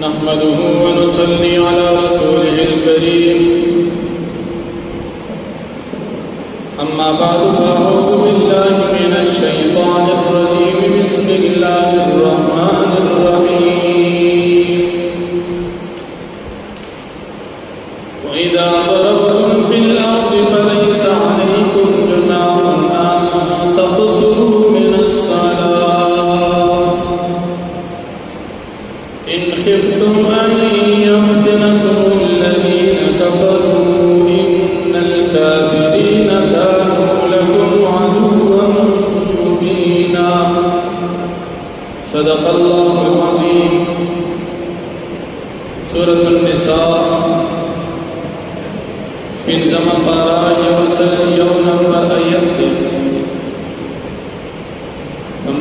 نحمده ونصلي على رسوله الكريم أما بعد فأعوذ بالله من الشيطان الرجيم بسم الله الرحمن الرحيم وإذا ضربتم في الأرض فليس عليكم جناح أن تقصروا من الصلاة إن خفتم أن يفتنكم الذين كفروا إن الكافرين كانوا لكم عدوا مبينا صدق الله العظيم. سورة النساء پنځم پارا یو نمبر آیت دی.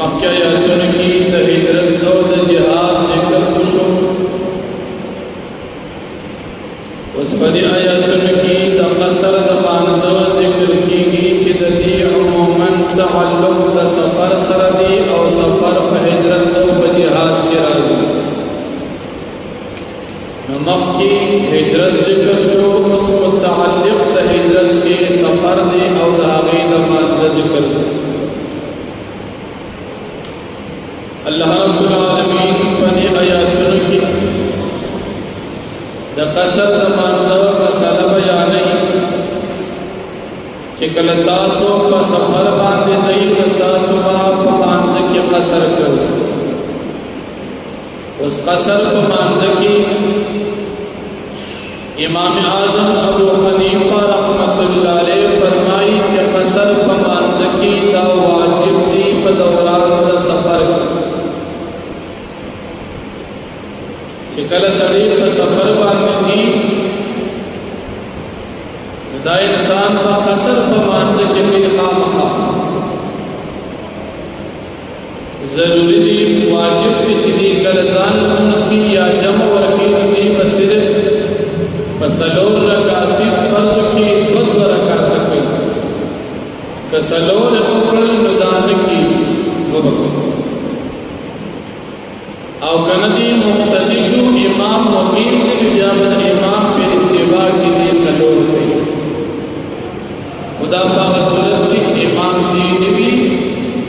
مکه آیاتونو کې د هجرت او د جهاد ذکر وشو. اوس په دې آیاتونو کې د قصر د مانځو ذکر کېږي چې د دې عموما تعلق د سفر سره دی او سفر په هجرت او په جهاد کې راځي. نو مخکې هجرت ذکر شو، اوس متعلق د هجرت کې سفر دی او د هغې د مانځه ذکر دی. اللہ رب العالمین پدی آیاتونو کی د قصر د مانځه مسله بیانوي چې کله تاسو په سفر باندې ځئ نو تاسو به په مانځه کې قصر کوئ. اوس قصر په مانځه کې امام اعظم ابو حنیفه رحمت الله علیه فرمایي چې قصر په مانځه کې دا واجب دی په دوران د سفر کې. چې کله سړی په سفر باندې ځي دا انسان په قصر په مانځه کې کوي. خامخا ضروري دی، واجب دی چې دی کله ځان لمونځ کې یا جمع ورکړي دی په صرف په څلور رکعاتي فرضو کې دوه رکعاته کوي. که څلور یې وکړل نو دا نه کېږي، دوه به او کنه دی مقتدی شو امام مقیم دی بیا به امام په اتباع کې دی څلور کوي. خدا په صورت کې چې امام دی نوي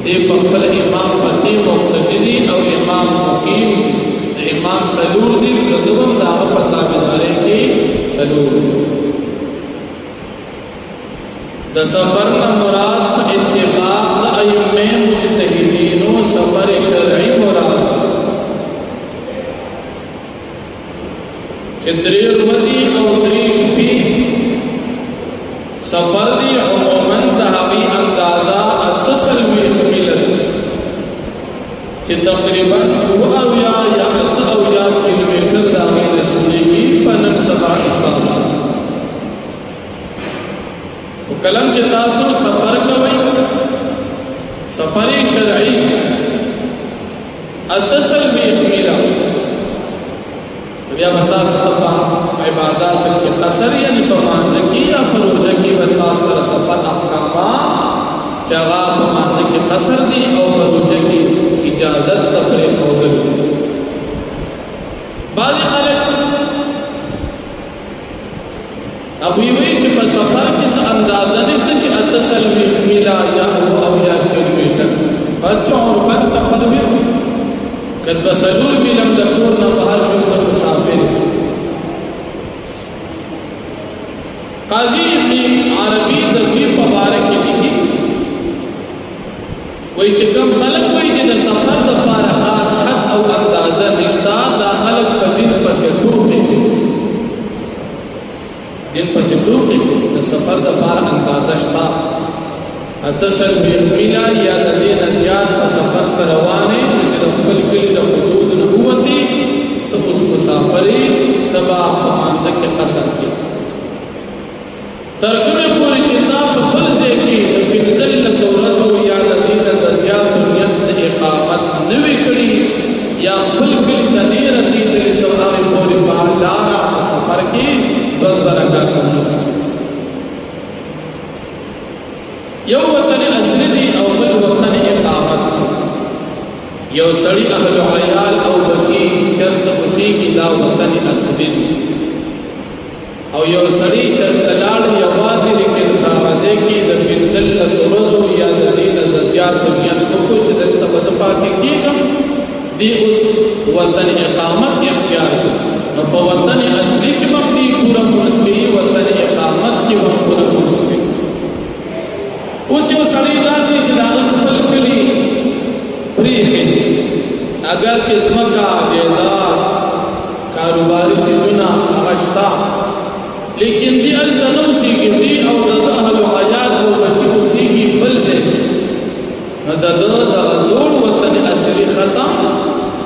دی په خپل امام پسې مقتدی دی او امام مقیم دی. د امام څلور دی د دوم د هغه په تابعدارۍ کې څلور. د سفر نه مراد په اتفاق د ائمه مجتهدینو سفر شرعي مراد چې درې ورځې او درې شپې سفر دی. عموما د هغې اندازه 48 میله چې تقریبا 2 یا 8 کیلومتر د هغې نه جوړېږي په نن سبا حساب سره. خو کله چې تاسو سفر کوئ سفر شرعي 48 میله بیا به تاسو په عبادات کې قصر یعنې په مانځه کې یا په روژه کې به تاسو ته سفر احکامات چې هغه په مانځه کې قصر دي او په روژه کې اجازت د پرېښودل. بعضې خلک هغوی وایي چې په سفر کې څه اندازه نشته چې 48 میله یا 8 کیلومتر بس چې عمر سفر وي. که 2 میله د کور نه بهر شو ته مسافر. قاضي ابن عربي د دوی په باره کې لیکي وایي چې کوم خلک وایي چې د سفر دپاره خاص حد او اندازه نشته، دا خلک په دین پسې ټوکې کوي. دین پسې ټوکې کوي. د سفر دپاره اندازه شته 48 میله یا د دې نه زیات په سفر ته روان یې چې د خپل کلي د حدودو نه ووتې ته اوس مسافر یې ته به په مانځه کې قصر کوې. تر کومې پورې چې تا په بل ځای کې د 15 ورځو یا د دې نه د زیاتو نیت د اقامت نه وي کړي یا خپل کلي ته نه رسېدلې تر هغې پورې په لاره په سفر کې 2 رکعاته لمونځ کوي. یو وطن اصلي دی او بل وطن اقامت. یو سړی اهل عیال او بچی چرته اوسېږي دا وطن اقامت اختیار کو نو په وطن اصلي کې مبدي پورا مسکی وطن اقامت کې هم پورا مسکی اوس یو سړی داسې چې دا خپل کلی پریخي اگر چې زمکا جیداد کاروباری سیزونه اغشتا لیکن دی التنو سیگی دی او دا اهل حیات و بچی کو سیگی بل سے دا زور وطن اصلی ختم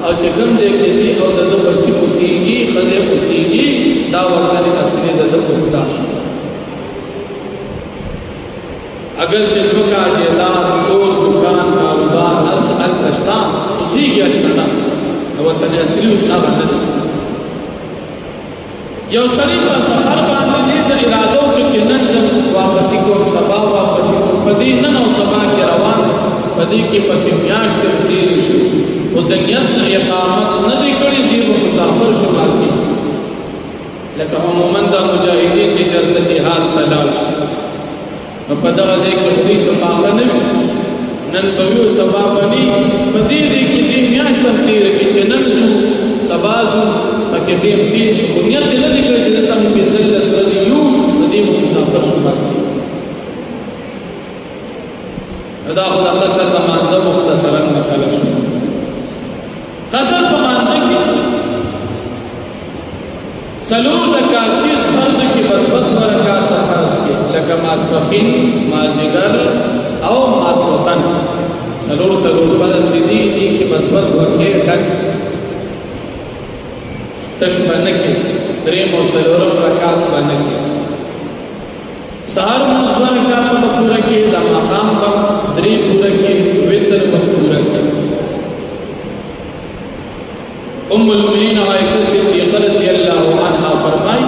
او چکم دیکھتی دی او دا بچی کو سیگی خزے کو سیگی دا وطن اصلی دا استاد اگر جسم کا جیداد زور دکان کاروبار ارس الکشتا تو سیگی التنا وطن اصلی اس آغا یو سړی په سفر باندې د ارادو کې چنن جن واپسی کو سبا واپسی کو پدې نن او سبا کې روان پدې کې پکې میاشت تیر شو او د نیت اقامت نه دی کړی دی مسافر شو باندې لکه عموما د مجاهدین چې چرته جهاد تلاش نو په دغه ځای کې دې سبا نه نن په یو سبا باندې پدې کې دې میاشت تیر کې چنن سبا پکې ټیم تیر شو نیت نه دی کړی چې تاسو په ځل سره یو د دې مسافر شو باندې دا خدای الله سره مانځه مختصرا مسله شو قصر په مانځه کې سلو رکعات فرض کې بدبت رکعات فرض کې لکه ماسپخین مازیګر او ماسوتن سلو فرض چې دي کې بدبت ورکه ټک تشبنه کې دریم او سلورم رکعات باندې کې سحر مو رکعات په پوره کې د مقام په درې پوره کې وتر په پوره کې ام المؤمنین عائشہ صدیقہ رضی اللہ عنہا فرمائي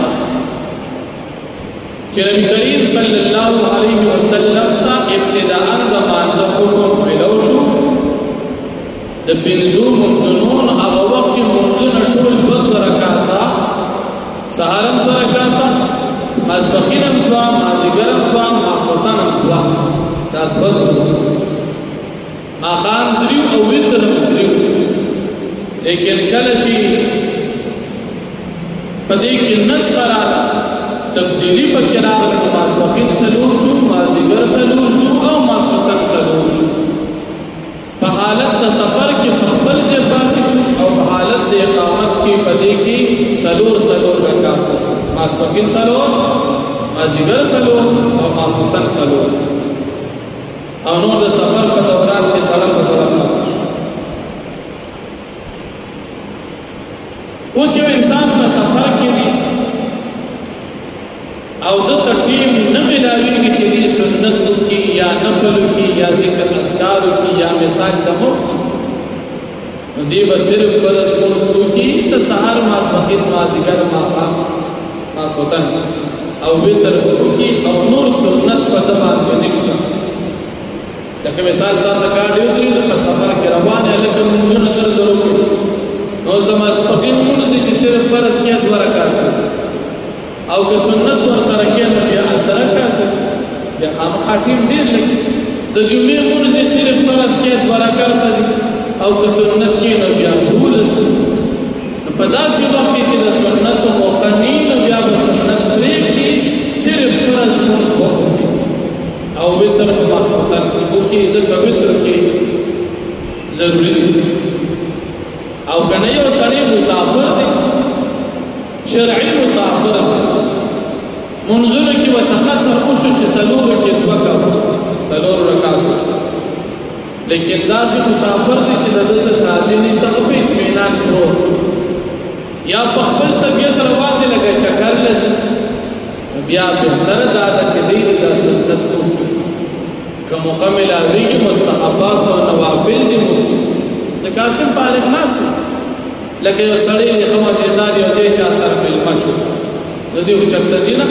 چې نبی کریم صلی الله علیه وسلم ته ابتداء د مانځه حکم ملو شو د بنځو مونږونو هغه وخت چې مونږونه ټول رکعاتا سحرم رکعاتا ماسپخینم دعا مازیګرم دعا ماسوتنم دعا دا بدو ماخان دریو او وترم دریو لیکن کله چې پدې کې نسخ راځي تبدیلی پکې راغله ماسپخین سلور شو مازیګر سلور شو او ماسوتن سلور شو په حالت د سفر کې خپل ځای پاتې شو او په حالت د اقامت کې پدې کې سلور رکعات ماسپخین سلور مازیګر سلور او ماسوتن سلور او نو د سفر په دوران کې سلام اوس یو انسان په سفر کې دی او د تقیم نه ملاویږي چې دې سنت کې یا نفل کې یا ذکر اذکار کې یا مثال دمو دې به صرف فرض کوو کې د سحر ماسپخین مازیګر ماقام ماسوتن او وتر کې او نور سنت په دما کې نشته لکه مثال تاسو کا ډیو درې په سفر کې روانه لکه موږ نظر ضروري نو زما سپخین موږ دې صرف فرض کې دوه رکعات او که سنت ور سره کې نو بیا رکعات بیا هم خاتم دې لګي د جمعې موږ دې صرف فرض کې دوه رکعات او که سنت کې نو بیا ورس په داسې وخت کې د سنت موقنی نو بیا د سنت پرې کې صرف فرض او وتر په ماسوتن کې ځکه وتر کې ضروري او کنه یو سړی مسافر دی شرعي مسافر منځونه کې وتقصر او چې سلوغ کې سلور رکعات لیکن داسې مسافر دی چې د دسه تعدیل نشته په اطمینان پرو یا په خپل طبيعت رواز لګا چکر لږ بیا به تر دا چې دی د سنت کوم مکمل اوریږي مستحبات او نوافل دي د قاسم فارغ ناس لکه یو سړی د خمسیدار یو ځای چا سره ملما شو د دې وچته زینا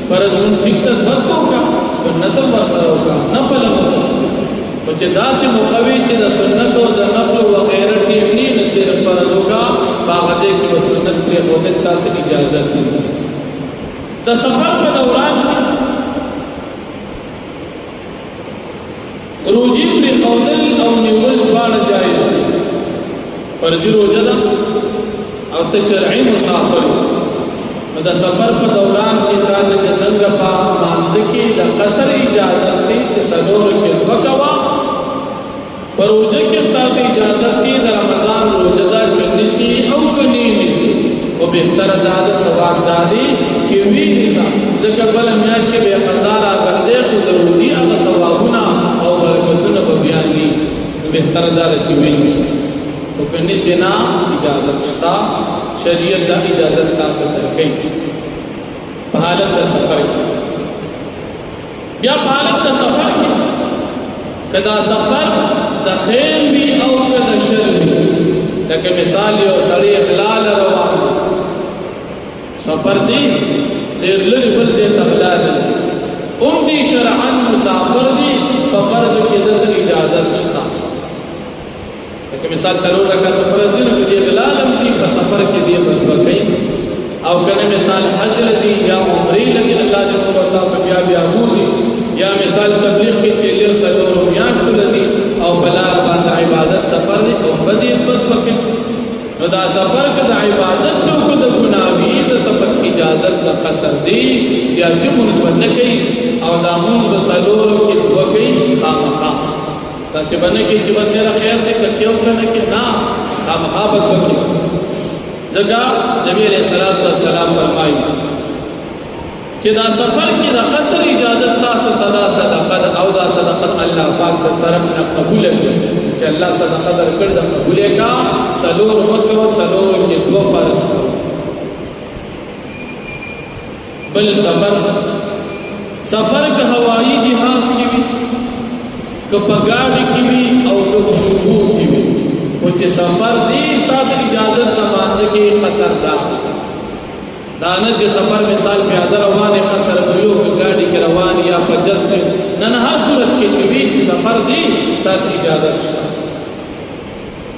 فرض مون ټیک ته بدو کا سنت ورسره کا نفل او چې داسې مقوي چې د سنت او د نفل او غیره کې نه صرف فرض کا باغه کې سنت په مومن ته اجازه ده د سفر په دوران روجی پر قودل او نیول باندې جایز فرضي روزه ده او ته شرعي مسافر نو د سفر په دوران کې دا د څنګه په مانځ کې د قصر اجازه دي چې سلور کې وکوا پروژه کې تا ته اجازه دي د رمضان روزه ده کني سي او کني نسي او به تر دا د ثواب دادي چې وی نسا ځکه بل میاش کې به قضا را ګرځي خو ضروري هغه ثوابونه او برکتونه به بیان دي به تر دا چې وی نسا او کني سي نه اجازه شتا شریعت دا اجازت تا ته درکې په حالت د سفر کې بیا په حالت د سفر کې کدا سفر د خیر وی او کدا شر وی لکه مثال یو سړی اخلال روان سفر دی ډېر لږ بل ځای ته ولاړ دي شرعاً مسافر دی په فرض کې د اجازه شته لکه مثال ضرور رکعت فرض دی نو دی اخلال هم شي په سفر کې دی ورکړي او کنه مثال حج لذي یا عمره لذي الله جل وعلا بیا بیا بوزي یا مثال تبلیغ کې چې له سلور میاشت لذي او بلا باندې عبادت سفر دی او بدی بد پکې نو دا سفر کې د عبادت نو کو د ګناوی د تفق اجازه د قصر دی زیاتې مونږ باندې کوي او دا مونږ سلور کې دوی خامخا تاسو باندې کې چې وسره خیر دې کېو کنه کې نا خامخا بد پکې ځکه نبی علیہ الصلوۃ والسلام فرمایي چې دا سفر کې د قصر اجازه تاسو ته دا صدقه او دا صدقه الله پاک د طرف نه قبول کړي چې الله صدقه درکړ د قبول کا سلور وکړو سلور کې دوه فرض بل سفر که هوایی جهاز کې وي که په ګاډي کې وي او که شوبو کې وي او چې سفر دی تا د اجازه نه باندې کې قصر دانه چې سفر مثال پیاده روانه قصر ویو ګاډي کې روان یا په جس کې نه هر صورت کې چې وی چې سفر دی تا اجازه شته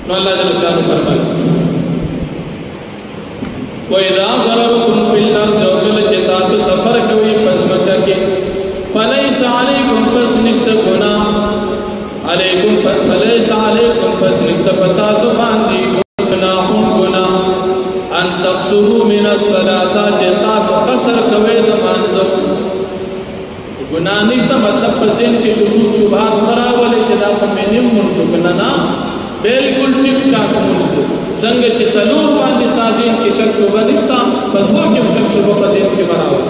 نو الله جل شانه فرمایي وَإِذَا ضَرَبْتُمْ فِي الْأَرْضِ وَكَلَّ چې تاسو سفر کوي پس مکه کې فَلَيْسَ عَلَيْكُمْ پس نشته ګناه علیکم فَلَيْسَ عَلَيْكُمْ پس نشته پتا سو باندې ان تقصروا من الصلاة جتا سو قصر کوي د مانځو ګناه نشته مطلب پسین کې شروع شبهات مراولې چې دا په منیم مونږ کنه نه بالکل ټیک ټاک مونږ څنګه چې سلور باندې سازین کې شک شوبه نشته په دوه کې شک شوبه پسین کې مراول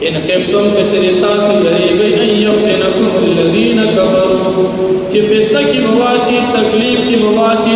ان خفتم کچریتا سو یریږي ان یفتنکم الذین کفروا چې فتنه کې مواجی تکلیف کې مواجی